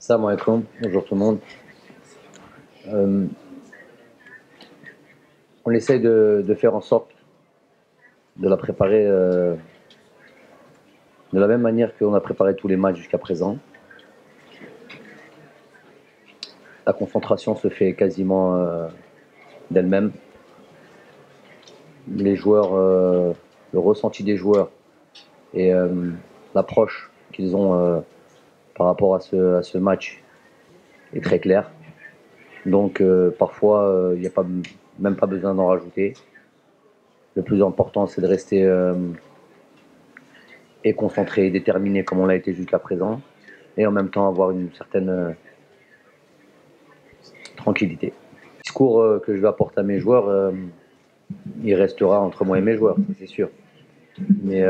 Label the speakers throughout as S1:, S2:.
S1: Salam alaikum, bonjour tout le monde. Euh, on essaye de faire en sorte de la préparer de la même manière qu'on a préparé tous les matchs jusqu'à présent. La concentration se fait quasiment d'elle-même. Les joueurs, le ressenti des joueurs et l'approche qu'ils ont par rapport à ce match est très clair. Donc parfois, il n'y a même pas besoin d'en rajouter. Le plus important, c'est de rester et concentré et déterminé comme on l'a été jusqu'à présent, et en même temps avoir une certaine tranquillité. Le discours que je vais apporter à mes joueurs, il restera entre moi et mes joueurs, c'est sûr. Mais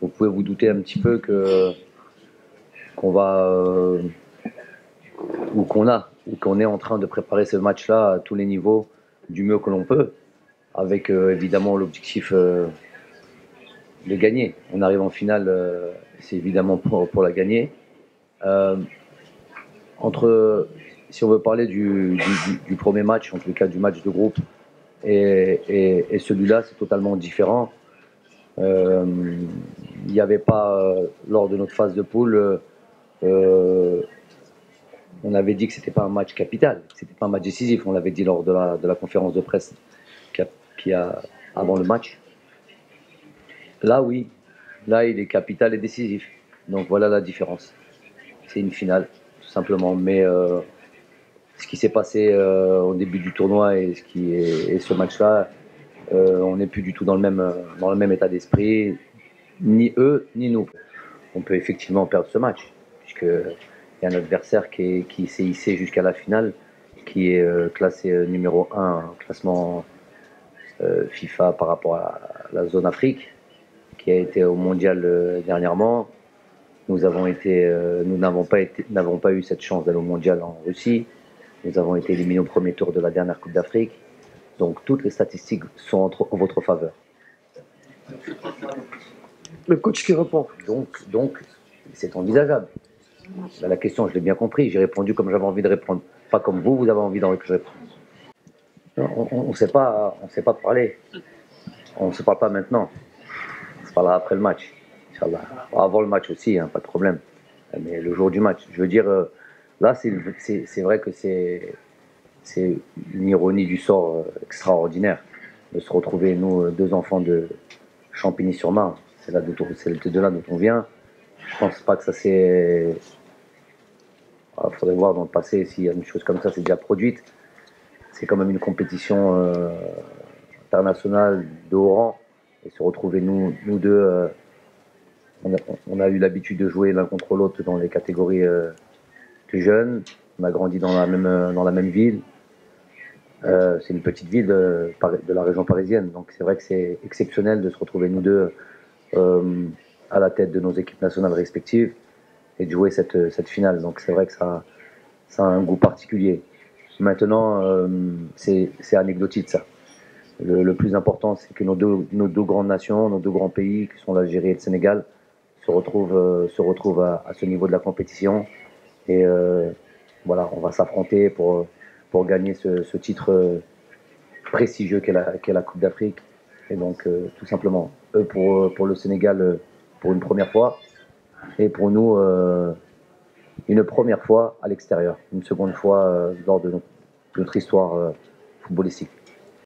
S1: vous pouvez vous douter un petit peu qu'on va ou qu'on est en train de préparer ce match-là à tous les niveaux du mieux que l'on peut, avec évidemment l'objectif de gagner. On arrive en finale, c'est évidemment pour la gagner. Si on veut parler du premier match, en tout cas du match de groupe, et celui-là, c'est totalement différent. Il n'y avait pas, lors de notre phase de poule, on avait dit que c'était pas un match capital, que c'était pas un match décisif. On l'avait dit lors de la conférence de presse qui a avant le match. Là, oui. Là, il est capital et décisif. Donc voilà la différence. C'est une finale, tout simplement. Mais ce qui s'est passé au début du tournoi et ce match-là, on n'est plus du tout dans le même état d'esprit, ni eux, ni nous. On peut effectivement perdre ce match, puisqu'il y a un adversaire qui s'est hissé jusqu'à la finale, qui est classé numéro 1 au classement FIFA par rapport à la zone Afrique, qui a été au mondial dernièrement. Nous n'avons pas eu cette chance d'aller au mondial en Russie. Nous avons été éliminés au premier tour de la dernière Coupe d'Afrique. Donc toutes les statistiques sont en votre faveur.
S2: Le coach qui répond.
S1: Donc c'est envisageable. Là, la question, je l'ai bien compris. J'ai répondu comme j'avais envie de répondre. Pas comme vous avez envie que je réponde. On ne sait pas parler. On ne se parle pas maintenant. On se parlera après le match. Inch'Allah. Avant le match aussi, hein, pas de problème. Mais le jour du match. Je veux dire, là, c'est vrai que c'est une ironie du sort extraordinaire de se retrouver, nous, deux enfants de Champigny-sur-Marne. C'est de là dont on vient. Je pense pas que ça c'est. Il faudrait voir dans le passé s'il y a une chose comme ça s'est déjà produite. C'est quand même une compétition internationale de haut rang. Et se retrouver nous deux, on a eu l'habitude de jouer l'un contre l'autre dans les catégories plus jeunes. On a grandi dans la même ville. C'est une petite ville de la région parisienne, donc c'est vrai que c'est exceptionnel de se retrouver nous deux à la tête de nos équipes nationales respectives et de jouer cette finale. Donc c'est vrai que ça a un goût particulier. Maintenant, c'est anecdotique ça. Le plus important, c'est que nos deux grandes nations, nos deux grands pays, qui sont l'Algérie et le Sénégal, se retrouvent à ce niveau de la compétition. Et voilà, on va s'affronter pour gagner ce titre prestigieux qu'est la Coupe d'Afrique. Et donc, tout simplement, eux pour le Sénégal, pour une première fois, et pour nous, une première fois à l'extérieur, une seconde fois lors de notre histoire footballistique.